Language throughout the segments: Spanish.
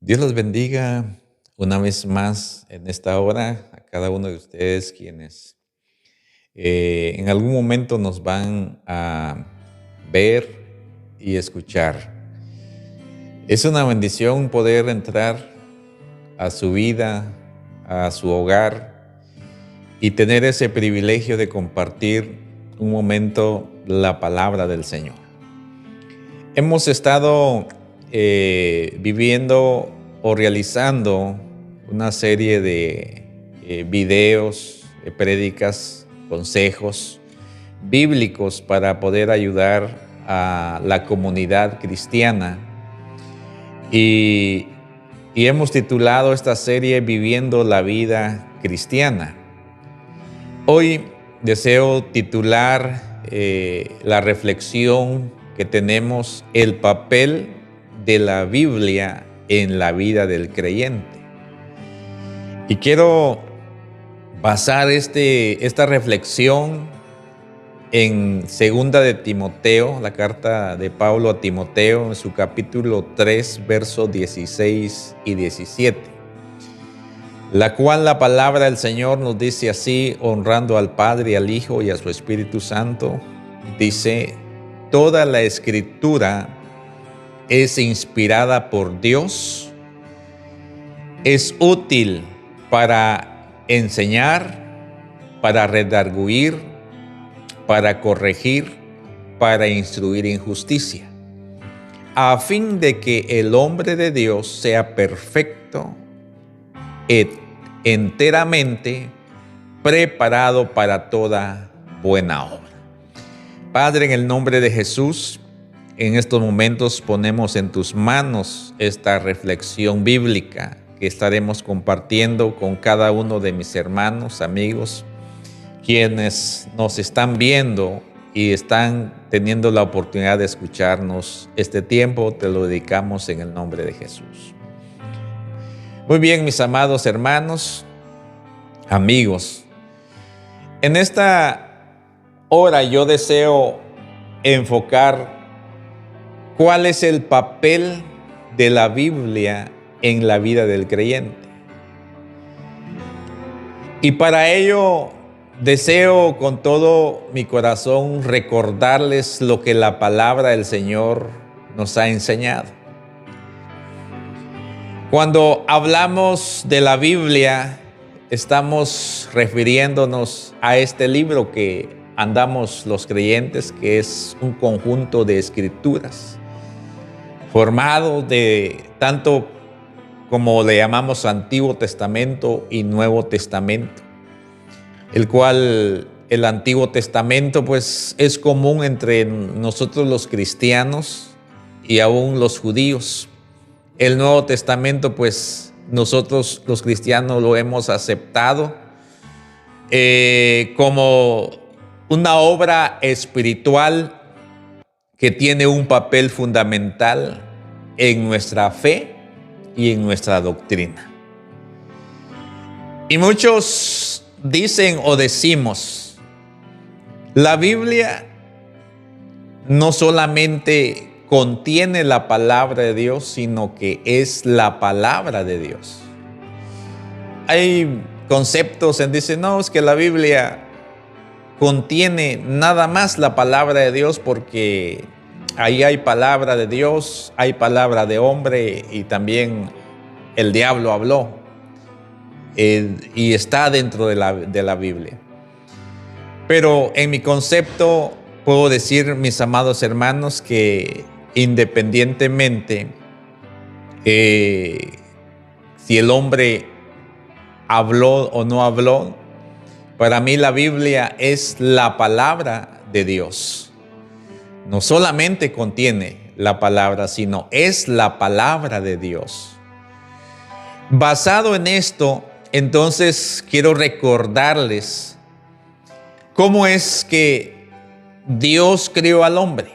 Dios los bendiga una vez más en esta hora a cada uno de ustedes quienes en algún momento nos van a ver y escuchar. Es una bendición poder entrar a su vida, a su hogar y tener ese privilegio de compartir un momento la palabra del Señor. Hemos estado viviendo o realizando una serie de videos, de prédicas, consejos bíblicos para poder ayudar a la comunidad cristiana. Y hemos titulado esta serie Viviendo la vida cristiana. Hoy deseo titular la reflexión que tenemos, el papel de la Biblia en la vida del creyente. Y quiero basar esta reflexión en segunda de Timoteo, la carta de Pablo a Timoteo, en su capítulo 3, versos 16 y 17, la cual la palabra del Señor nos dice así, honrando al Padre, al Hijo y a su Espíritu Santo, dice: toda la Escritura es inspirada por Dios, es útil para enseñar, para redarguir, para corregir, para instruir en justicia, a fin de que el hombre de Dios sea perfecto, enteramente preparado para toda buena obra. Padre, en el nombre de Jesús, en estos momentos ponemos en tus manos esta reflexión bíblica que estaremos compartiendo con cada uno de mis hermanos, amigos, quienes nos están viendo y están teniendo la oportunidad de escucharnos. Este tiempo te lo dedicamos en el nombre de Jesús. Muy bien, mis amados hermanos, amigos, en esta hora yo deseo enfocar cuál es el papel de la Biblia en la vida del creyente. Y para ello deseo con todo mi corazón recordarles lo que la palabra del Señor nos ha enseñado. Cuando hablamos de la Biblia, estamos refiriéndonos a este libro que andamos los creyentes, que es un conjunto de escrituras, formado de tanto como le llamamos Antiguo Testamento y Nuevo Testamento, el cual el Antiguo Testamento pues es común entre nosotros los cristianos y aún los judíos. El Nuevo Testamento pues nosotros los cristianos lo hemos aceptado como una obra espiritual que tiene un papel fundamental en nuestra fe y en nuestra doctrina. Y muchos dicen o decimos, la Biblia no solamente contiene la palabra de Dios, sino que es la palabra de Dios. Hay conceptos en dicen, no, es que la Biblia contiene nada más la palabra de Dios porque ahí hay palabra de Dios, hay palabra de hombre y también el diablo habló y está dentro de la Biblia. Pero en mi concepto puedo decir, mis amados hermanos, que independientemente si el hombre habló o no habló, para mí la Biblia es la palabra de Dios. No solamente contiene la palabra, sino es la palabra de Dios. Basado en esto, entonces quiero recordarles cómo es que Dios creó al hombre.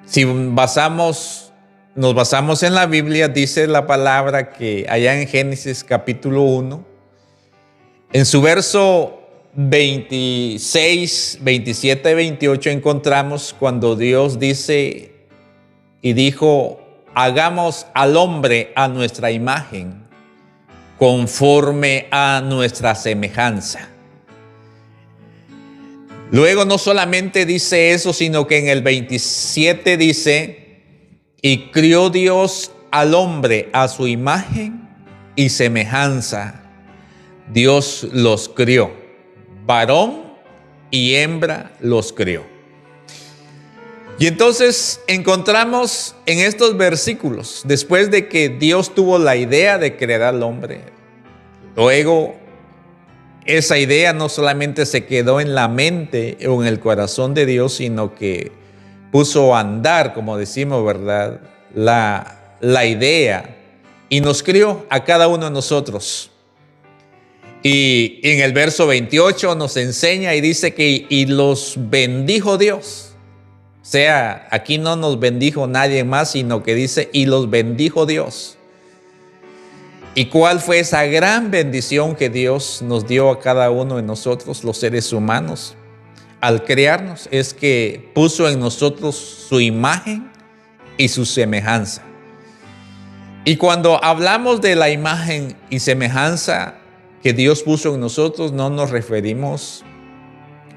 Si nos basamos en la Biblia, dice la palabra que allá en Génesis capítulo 1, en su verso 26, 27 y 28 encontramos cuando Dios dice y dijo: hagamos al hombre a nuestra imagen, conforme a nuestra semejanza. Luego no solamente dice eso, sino que en el 27 dice, y crió Dios al hombre a su imagen y semejanza. Dios los crió, varón y hembra los crió. Y entonces encontramos en estos versículos, después de que Dios tuvo la idea de crear al hombre, luego esa idea no solamente se quedó en la mente o en el corazón de Dios, sino que puso a andar, como decimos, ¿verdad? La idea, y nos crió a cada uno de nosotros. Y en el verso 28 nos enseña y dice que y los bendijo Dios. O sea, aquí no nos bendijo nadie más, sino que dice y los bendijo Dios. ¿Y cuál fue esa gran bendición que Dios nos dio a cada uno de nosotros, los seres humanos? Al crearnos, es que puso en nosotros su imagen y su semejanza. Y cuando hablamos de la imagen y semejanza que Dios puso en nosotros, no nos referimos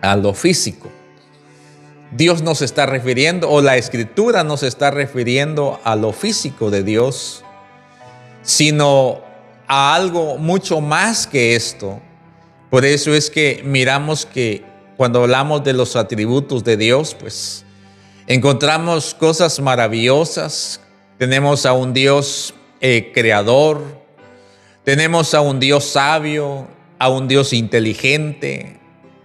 a lo físico. Dios nos está refiriendo, o la Escritura nos está refiriendo a lo físico de Dios, sino a algo mucho más que esto. Por eso es que miramos que cuando hablamos de los atributos de Dios, pues encontramos cosas maravillosas. Tenemos a un Dios creador, tenemos a un Dios sabio, a un Dios inteligente,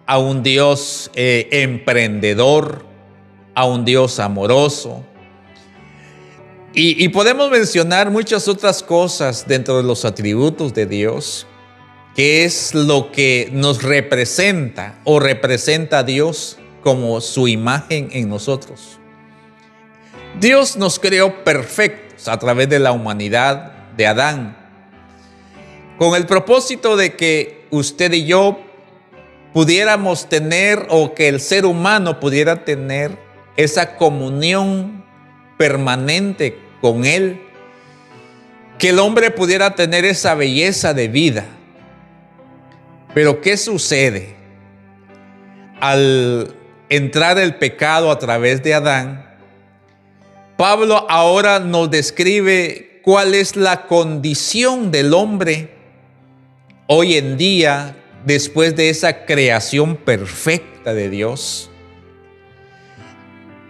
a un Dios emprendedor, a un Dios amoroso. Y podemos mencionar muchas otras cosas dentro de los atributos de Dios, que es lo que nos representa o representa a Dios como su imagen en nosotros. Dios nos creó perfectos a través de la humanidad de Adán, con el propósito de que usted y yo pudiéramos tener, o que el ser humano pudiera tener esa comunión permanente con Él, que el hombre pudiera tener esa belleza de vida. Pero ¿qué sucede? Al entrar el pecado a través de Adán, Pablo ahora nos describe cuál es la condición del hombre hoy en día, después de esa creación perfecta de Dios.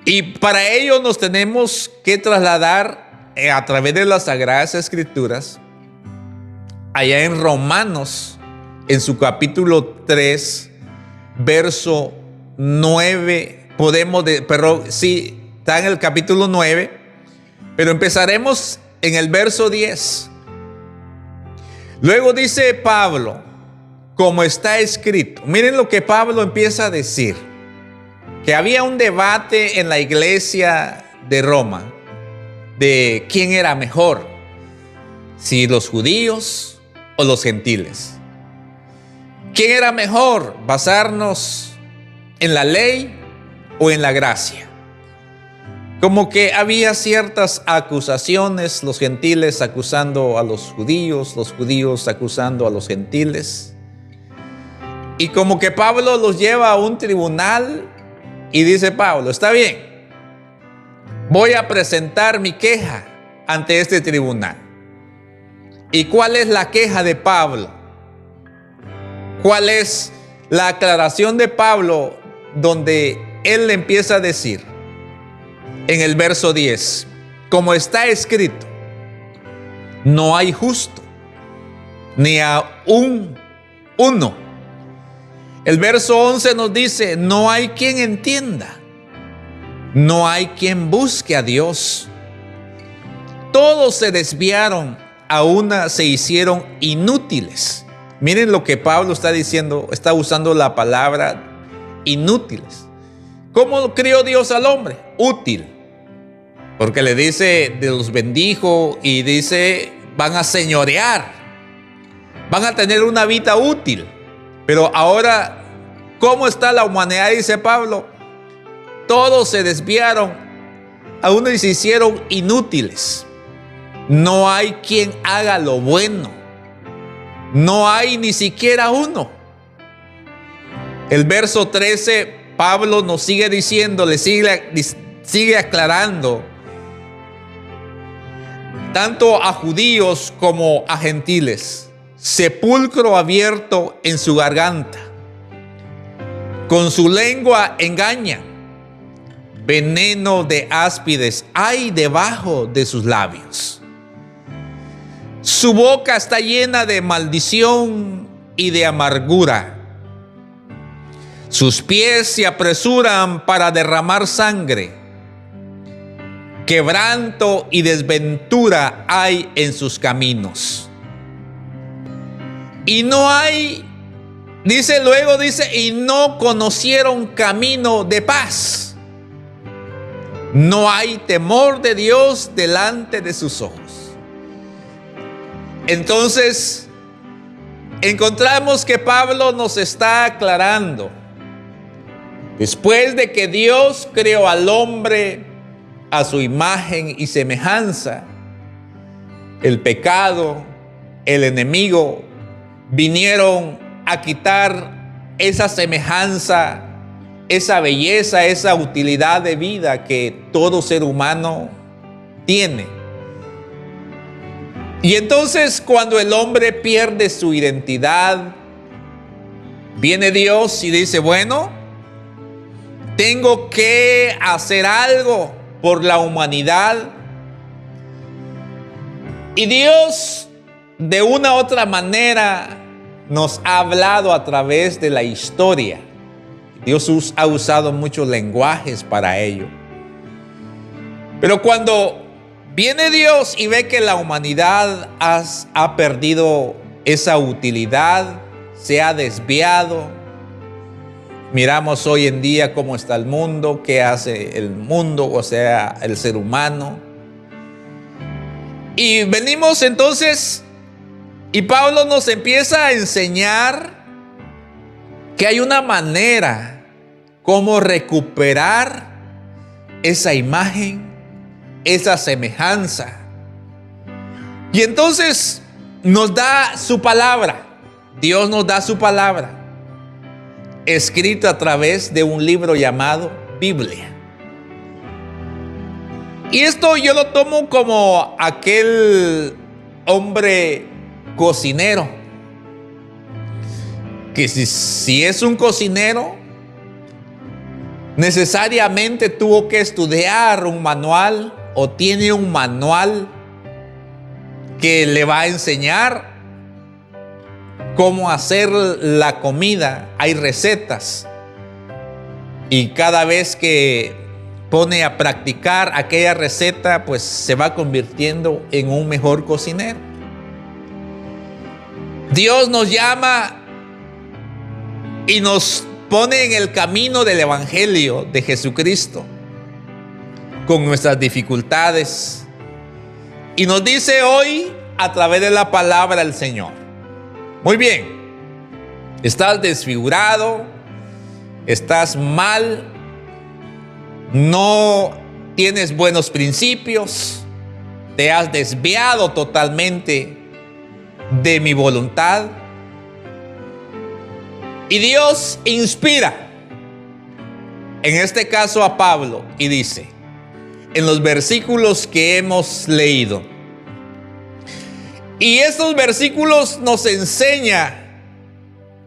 Y para ello nos tenemos que trasladar a través de las Sagradas Escrituras, allá en Romanos, en su capítulo 3, verso 9, está en el capítulo 9, pero empezaremos en el verso 10. Luego dice Pablo, como está escrito. Miren lo que Pablo empieza a decir, que había un debate en la iglesia de Roma de quién era mejor, si los judíos o los gentiles. ¿Quién era mejor, basarnos en la ley o en la gracia? Como que había ciertas acusaciones, los gentiles acusando a los judíos acusando a los gentiles. Y como que Pablo los lleva a un tribunal y dice Pablo, está bien, voy a presentar mi queja ante este tribunal. ¿Y cuál es la queja de Pablo? ¿Cuál es la aclaración de Pablo donde él le empieza a decir en el verso 10, como está escrito, no hay justo, ni a uno. El verso 11 nos dice, no hay quien entienda, no hay quien busque a Dios. Todos se desviaron, a una se hicieron inútiles. Miren lo que Pablo está diciendo, está usando la palabra inútiles. ¿Cómo crió Dios al hombre? Útil. Porque le dice, de los bendijo y dice, van a señorear, van a tener una vida útil. Pero ahora, ¿cómo está la humanidad? Dice Pablo, todos se desviaron a uno y se hicieron inútiles. No hay quien haga lo bueno. No hay ni siquiera uno. El verso 13, Pablo nos sigue diciendo, sigue aclarando, tanto a judíos como a gentiles: sepulcro abierto en su garganta, con su lengua engaña, veneno de áspides hay debajo de sus labios. Su boca está llena de maldición y de amargura. Sus pies se apresuran para derramar sangre. Quebranto y desventura hay en sus caminos. Y no hay, dice, y no conocieron camino de paz. No hay temor de Dios delante de sus ojos. Entonces, encontramos que Pablo nos está aclarando. Después de que Dios creó al hombre a su imagen y semejanza, el pecado, el enemigo, vinieron a quitar esa semejanza, esa belleza, esa utilidad de vida que todo ser humano tiene. Y entonces, cuando el hombre pierde su identidad, viene Dios y dice: bueno, tengo que hacer algo por la humanidad. Y Dios, de una u otra manera, nos ha hablado a través de la historia. Dios ha usado muchos lenguajes para ello. Pero cuando viene Dios y ve que la humanidad ha perdido esa utilidad, se ha desviado. Miramos hoy en día cómo está el mundo, qué hace el mundo, o sea, el ser humano. Y venimos entonces, y Pablo nos empieza a enseñar que hay una manera como recuperar esa imagen, esa semejanza. Y entonces nos da su palabra. Dios nos da su palabra, escrito a través de un libro llamado Biblia. Y esto yo lo tomo como aquel hombre cocinero, que si es un cocinero, necesariamente tuvo que estudiar un manual o tiene un manual que le va a enseñar cómo hacer la comida. Hay recetas y cada vez que pone a practicar aquella receta, pues se va convirtiendo en un mejor cocinero. Dios nos llama y nos pone en el camino del evangelio de Jesucristo con nuestras dificultades y nos dice hoy a través de la palabra del Señor: muy bien, estás desfigurado, estás mal, no tienes buenos principios, te has desviado totalmente de mi voluntad. Y Dios inspira, en este caso a Pablo, y dice, en los versículos que hemos leído, y estos versículos nos enseñan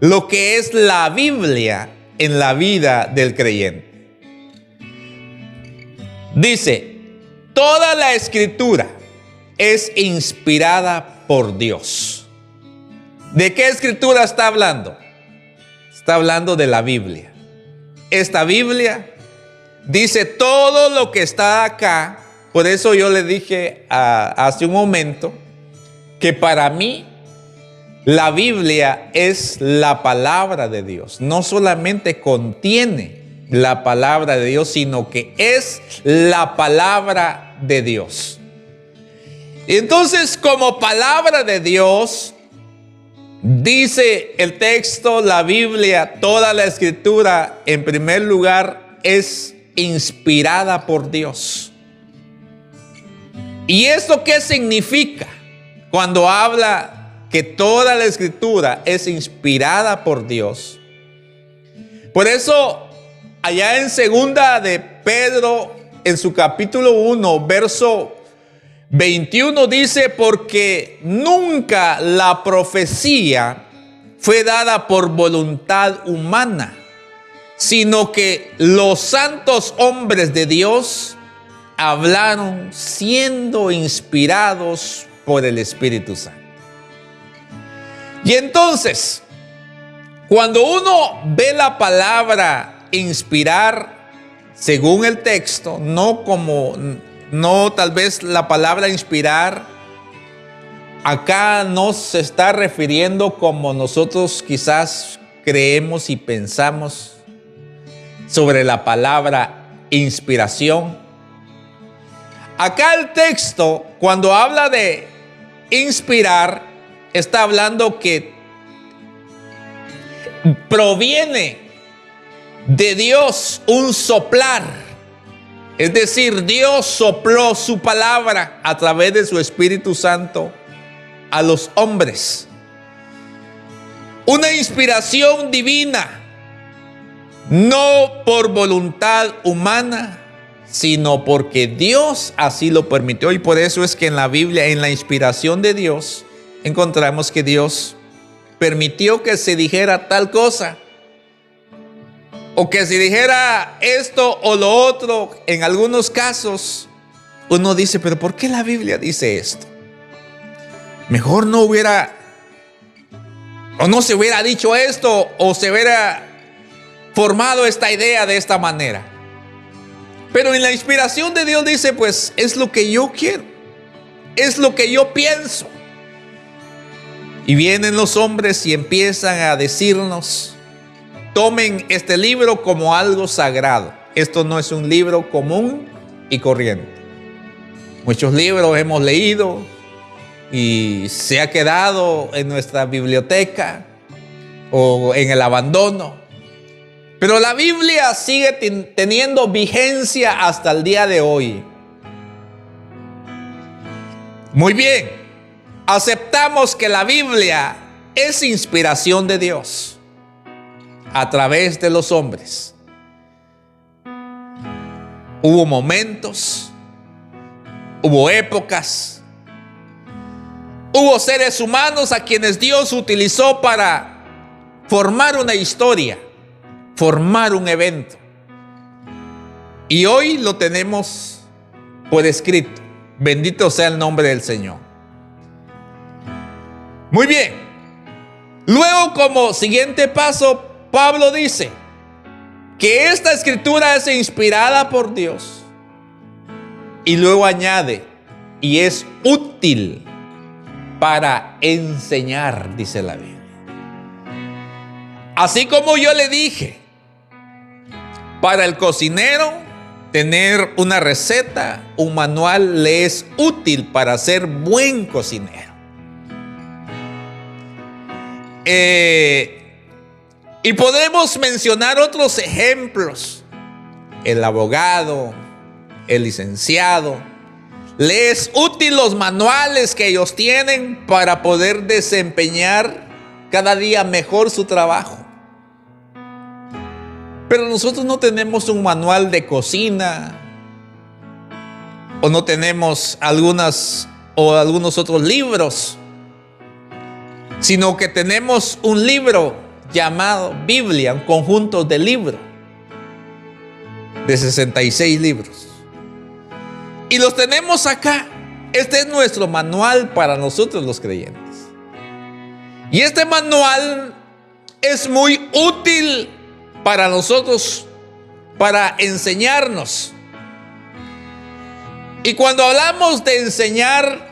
lo que es la Biblia en la vida del creyente. Dice: toda la escritura es inspirada por Dios. ¿De qué escritura está hablando? Está hablando de la Biblia. Esta Biblia dice todo lo que está acá. Por eso yo le dije hace un momento que para mí la Biblia es la palabra de Dios. No solamente contiene la palabra de Dios, sino que es la palabra de Dios. Y entonces, como palabra de Dios, dice el texto, la Biblia, toda la escritura, en primer lugar, es inspirada por Dios. ¿Y esto qué significa cuando habla que toda la Escritura es inspirada por Dios? Por eso, allá en segunda de Pedro, en su capítulo 1, verso 21, dice: porque nunca la profecía fue dada por voluntad humana, sino que los santos hombres de Dios hablaron siendo inspirados por el Espíritu Santo. Y entonces, cuando uno ve la palabra inspirar, según el texto, no tal vez la palabra inspirar acá no se está refiriendo como nosotros quizás creemos y pensamos sobre la palabra inspiración. Acá el texto, cuando habla de inspirar, está hablando que proviene de Dios un soplar. Es decir, Dios sopló su palabra a través de su Espíritu Santo a los hombres. Una inspiración divina, no por voluntad humana, sino porque Dios así lo permitió. Y por eso es que en la Biblia, en la inspiración de Dios, encontramos que Dios permitió que se dijera tal cosa, o que se dijera esto o lo otro. En algunos casos uno dice: pero ¿por qué la Biblia dice esto? Mejor no hubiera, o no se hubiera dicho esto, o se hubiera formado esta idea de esta manera. Pero en la inspiración de Dios dice: pues es lo que yo quiero, es lo que yo pienso. Y vienen los hombres y empiezan a decirnos: tomen este libro como algo sagrado. Esto no es un libro común y corriente. Muchos libros hemos leído y se ha quedado en nuestra biblioteca o en el abandono. Pero la Biblia sigue teniendo vigencia hasta el día de hoy. Muy bien, aceptamos que la Biblia es inspiración de Dios a través de los hombres. Hubo momentos, hubo épocas, hubo seres humanos a quienes Dios utilizó para formar una historia, formar un evento. Y hoy lo tenemos por escrito. Bendito sea el nombre del Señor. Muy bien. Luego, como siguiente paso, Pablo dice que esta escritura es inspirada por Dios. Y luego añade: y es útil para enseñar, dice la Biblia. Así como yo le dije, para el cocinero, tener una receta, un manual, le es útil para ser buen cocinero. Y podemos mencionar otros ejemplos. El abogado, el licenciado, le es útil los manuales que ellos tienen para poder desempeñar cada día mejor su trabajo. Pero nosotros no tenemos un manual de cocina, o no tenemos algunos otros libros, sino que tenemos un libro llamado Biblia, un conjunto de libros de 66 libros. Y los tenemos acá. Este es nuestro manual para nosotros los creyentes. Y este manual es muy útil para nosotros, para enseñarnos. Y cuando hablamos de enseñar,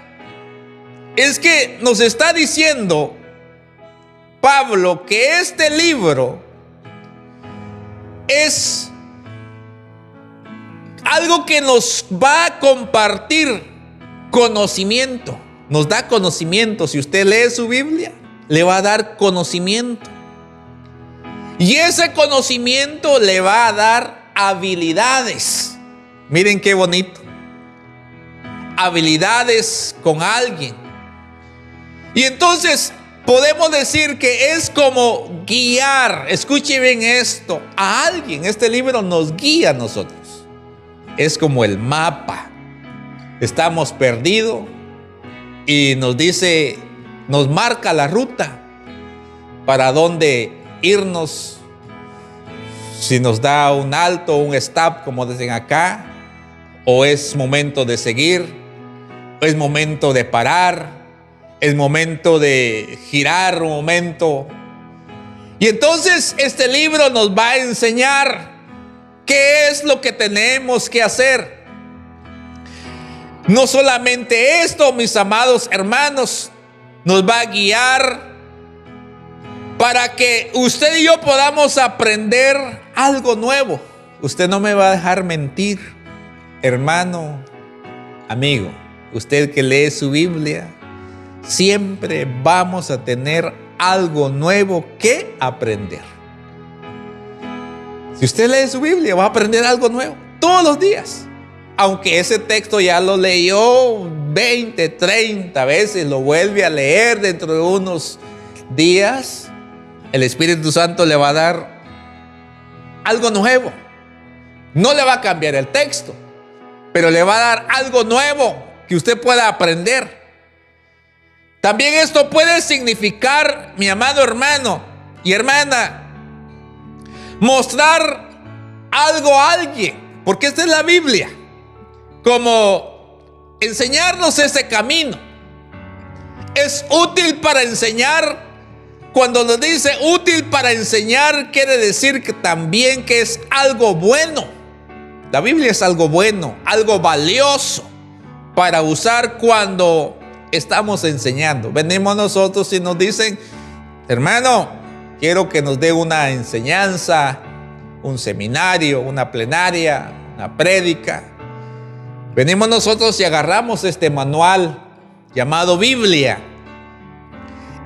es que nos está diciendo Pablo que este libro es algo que nos va a compartir conocimiento. Nos da conocimiento. Si usted lee su Biblia, le va a dar conocimiento. Y ese conocimiento le va a dar habilidades. Miren qué bonito. habilidades con alguien. Y entonces podemos decir que es como guiar, escuche bien esto, a alguien. Este libro nos guía a nosotros. Es como el mapa. Estamos perdidos y nos dice, nos marca la ruta para dónde irnos. Si nos da un alto, un stop, como dicen acá, o es momento de seguir, o es momento de parar, es momento de girar un momento. Y entonces este libro nos va a enseñar qué es lo que tenemos que hacer. No solamente esto, mis amados hermanos, nos va a guiar para que usted y yo podamos aprender algo nuevo. Usted no me va a dejar mentir, hermano, amigo. Usted que lee su Biblia, siempre vamos a tener algo nuevo que aprender. Si usted lee su Biblia, va a aprender algo nuevo todos los días. Aunque ese texto ya lo leyó 20, 30 veces, lo vuelve a leer dentro de unos días, el Espíritu Santo le va a dar algo nuevo. No le va a cambiar el texto, pero le va a dar algo nuevo que usted pueda aprender. También esto puede significar, mi amado hermano y hermana, mostrar algo a alguien, porque esta es la Biblia, como enseñarnos ese camino. Es útil para enseñar. Cuando nos dice útil para enseñar, quiere decir que también que es algo bueno. La Biblia es algo bueno, algo valioso para usar cuando estamos enseñando. Venimos nosotros y nos dicen, hermano, quiero que nos dé una enseñanza, un seminario, una plenaria, una prédica. Venimos nosotros y agarramos este manual llamado Biblia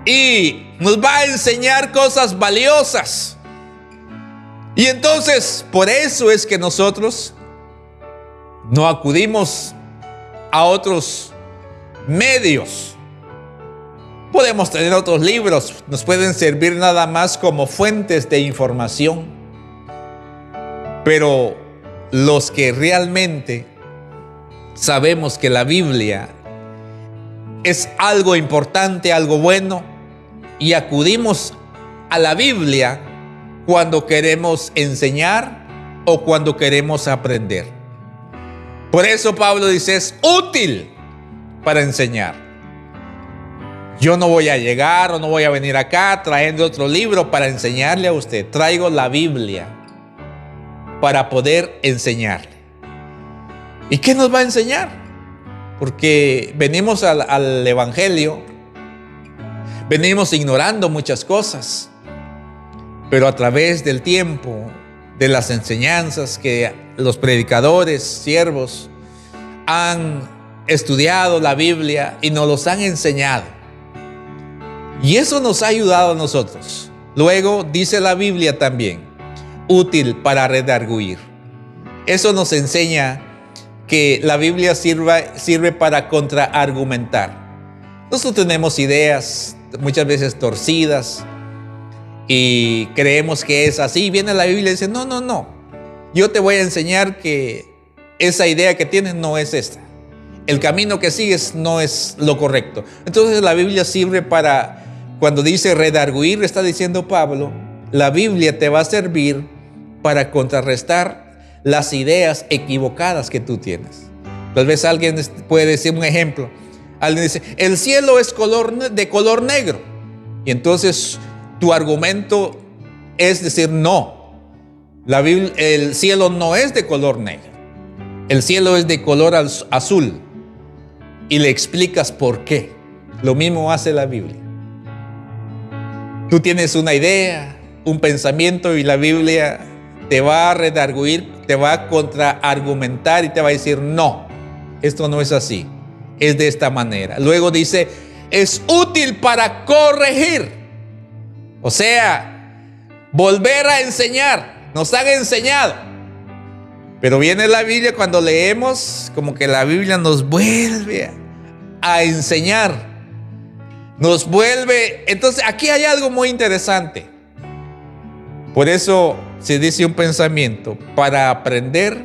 y nos va a enseñar cosas valiosas. Y entonces, por eso es que nosotros no acudimos a otros medios. Podemos tener otros libros, nos pueden servir nada más como fuentes de información. Pero los que realmente sabemos que la Biblia es algo importante, algo bueno, y acudimos a la Biblia cuando queremos enseñar o cuando queremos aprender. Por eso Pablo dice, es útil para enseñar. Yo no voy a llegar o no voy a venir acá trayendo otro libro para enseñarle a usted. Traigo la Biblia para poder enseñarle. ¿Y qué nos va a enseñar? Porque venimos al Evangelio, venimos ignorando muchas cosas, pero a través del tiempo, de las enseñanzas que los predicadores, siervos, han estudiado la Biblia y nos los han enseñado. Y eso nos ha ayudado a nosotros. Luego dice la Biblia también, útil para redarguir. Eso nos enseña que la Biblia sirve para contraargumentar. Nosotros tenemos ideas muchas veces torcidas y creemos que es así. Viene la Biblia y dice, no. Yo te voy a enseñar que esa idea que tienes no es esta. El camino que sigues no es lo correcto. Entonces la Biblia sirve para, cuando dice redarguir, está diciendo Pablo, la Biblia te va a servir para contrarrestar las ideas equivocadas que tú tienes. Tal vez alguien puede decir un ejemplo. Alguien dice, el cielo es de color negro. Y entonces tu argumento es decir, no. El cielo no es de color negro. El cielo es de color azul. Y le explicas por qué. Lo mismo hace la Biblia. Tú tienes una idea, un pensamiento y la Biblia te va a redarguir, te va a contraargumentar y te va a decir, no, esto no es así, es de esta manera. Luego dice, es útil para corregir. O sea, volver a enseñar. Nos han enseñado. Pero viene la Biblia, cuando leemos, como que la Biblia nos vuelve a enseñar. Nos vuelve. Entonces aquí hay algo muy interesante. Por eso se dice un pensamiento: para aprender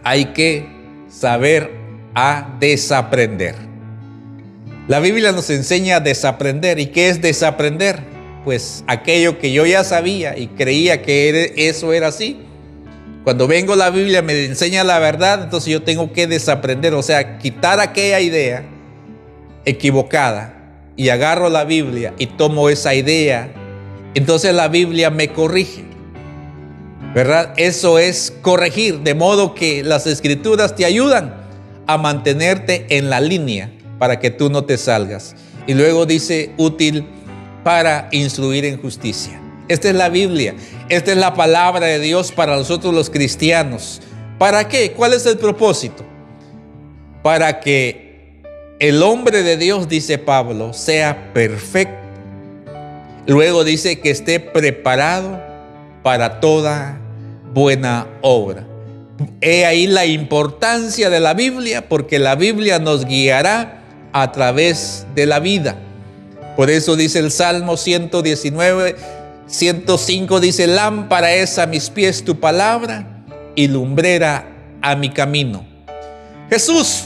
hay que saber a desaprender. La Biblia nos enseña a desaprender. ¿Y qué es desaprender? Pues aquello que yo ya sabía y creía que eso era así. Cuando vengo la Biblia me enseña la verdad, entonces yo tengo que desaprender, o sea, quitar aquella idea equivocada, y agarro la Biblia y tomo esa idea. Entonces la Biblia me corrige, ¿verdad? Eso es corregir, de modo que las Escrituras te ayudan a mantenerte en la línea para que tú no te salgas. Y luego dice: útil para instruir en justicia. Esta es la Biblia, esta es la palabra de Dios para nosotros los cristianos. ¿Para qué? ¿Cuál es el propósito? Para que el hombre de Dios, dice Pablo, sea perfecto. Luego dice que esté preparado para toda buena obra. He ahí la importancia de la Biblia, porque la Biblia nos guiará a través de la vida. Por eso dice el Salmo 119, 105, dice: lámpara es a mis pies tu palabra y lumbrera a mi camino. Jesús,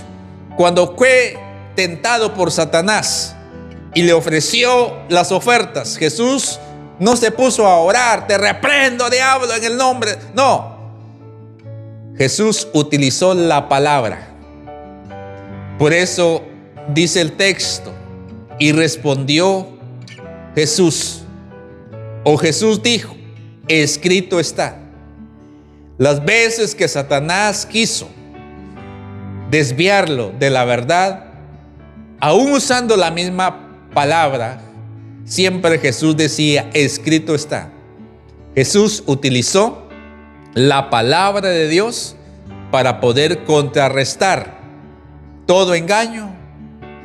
cuando fue tentado por Satanás y le ofreció las ofertas, Jesús no se puso a orar: te reprendo, diablo, en el nombre. No. Jesús utilizó la palabra. Por eso dice el texto: y respondió Jesús, o Jesús dijo: escrito está. Las veces que Satanás quiso desviarlo de la verdad, aún usando la misma palabra, siempre Jesús decía: escrito está. Jesús utilizó la palabra de Dios para poder contrarrestar todo engaño,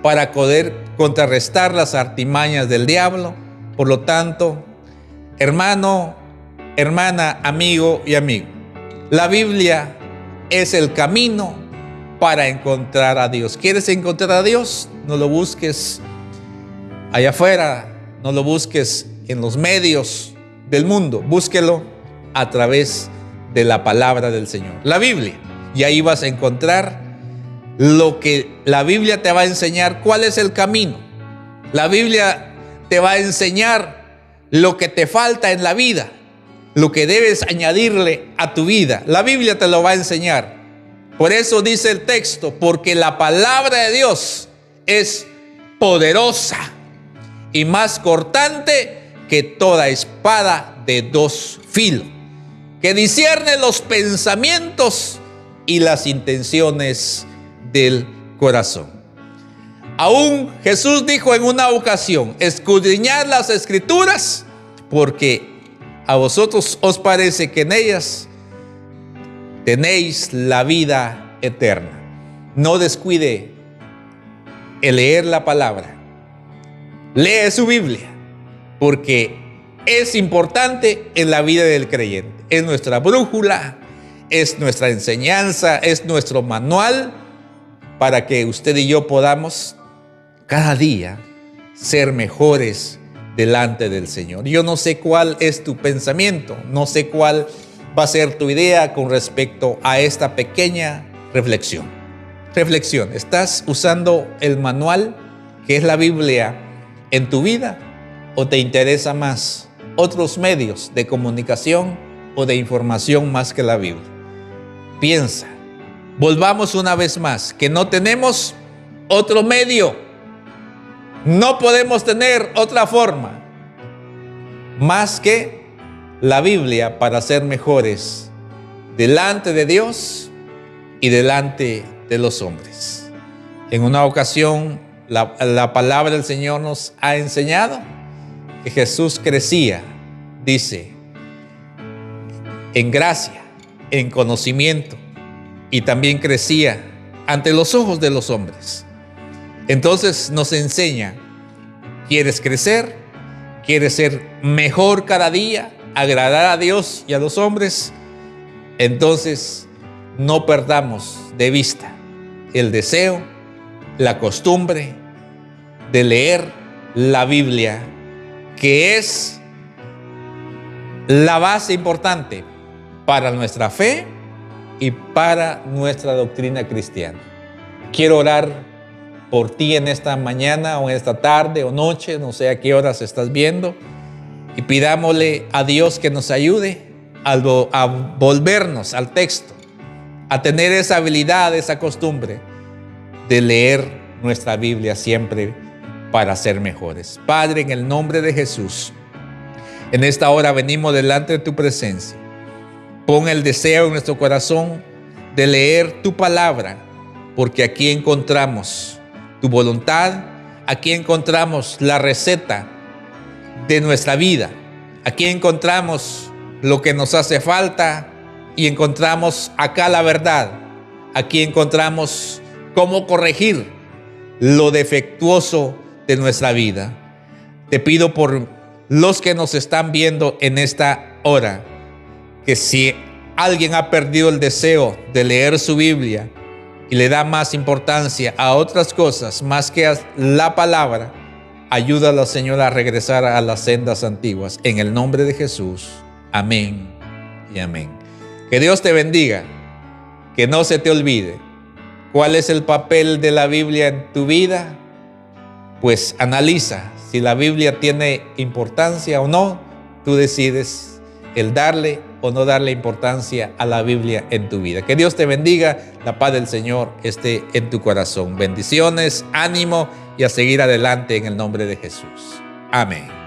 para poder contrarrestar las artimañas del diablo. Por lo tanto, hermano, hermana, amigo y amigo, la Biblia es el camino para encontrar a Dios. ¿Quieres encontrar a Dios? No lo busques allá afuera, no lo busques en los medios del mundo, búsquelo a través de la palabra del Señor, la Biblia. Y ahí vas a encontrar lo que la Biblia te va a enseñar, cuál es el camino. La Biblia te va a enseñar lo que te falta en la vida, lo que debes añadirle a tu vida. La Biblia te lo va a enseñar. Por eso dice el texto: porque la palabra de Dios es poderosa y más cortante que toda espada de dos filos, que discierne los pensamientos y las intenciones del corazón. Aún Jesús dijo en una ocasión: escudriñad las Escrituras, porque a vosotros os parece que en ellas tenéis la vida eterna. No descuide el leer la palabra. Lee su Biblia, porque es importante en la vida del creyente. Es nuestra brújula, es nuestra enseñanza, es nuestro manual para que usted y yo podamos cada día ser mejores delante del Señor. Yo no sé cuál es tu pensamiento, no sé cuál va a ser tu idea con respecto a esta pequeña reflexión. Reflexión: ¿estás usando el manual que es la Biblia en tu vida, o te interesa más otros medios de comunicación o de información más que la Biblia? Piensa. Volvamos una vez más que no tenemos otro medio, no podemos tener otra forma más que la Biblia para ser mejores delante de Dios y delante de los hombres. En una ocasión, la palabra del Señor nos ha enseñado que Jesús crecía, dice, en gracia, en conocimiento, y también crecía ante los ojos de los hombres. Entonces nos enseña: ¿quieres crecer? ¿Quieres ser mejor cada día? ¿Agradar a Dios y a los hombres? Entonces no perdamos de vista el deseo, la costumbre de leer la Biblia, que es la base importante para nuestra fe y para nuestra doctrina cristiana. Quiero orar por ti en esta mañana o en esta tarde o noche, no sé a qué horas estás viendo, y pidámosle a Dios que nos ayude a volvernos al texto, a tener esa habilidad, esa costumbre de leer nuestra Biblia siempre para ser mejores. Padre, en el nombre de Jesús, en esta hora venimos delante de tu presencia. Pon el deseo en nuestro corazón de leer tu palabra, porque aquí encontramos tu voluntad, aquí encontramos la receta de nuestra vida, aquí encontramos lo que nos hace falta y encontramos acá la verdad, aquí encontramos cómo corregir lo defectuoso de nuestra vida. Te pido por los que nos están viendo en esta hora, que si alguien ha perdido el deseo de leer su Biblia y le da más importancia a otras cosas más que a la palabra, ayúdalo, Señor, a regresar a las sendas antiguas. En el nombre de Jesús. Amén y amén. Que Dios te bendiga. Que no se te olvide cuál es el papel de la Biblia en tu vida. Pues analiza si la Biblia tiene importancia o no. Tú decides el darle o no darle importancia a la Biblia en tu vida. Que Dios te bendiga, la paz del Señor esté en tu corazón. Bendiciones, ánimo y a seguir adelante en el nombre de Jesús. Amén.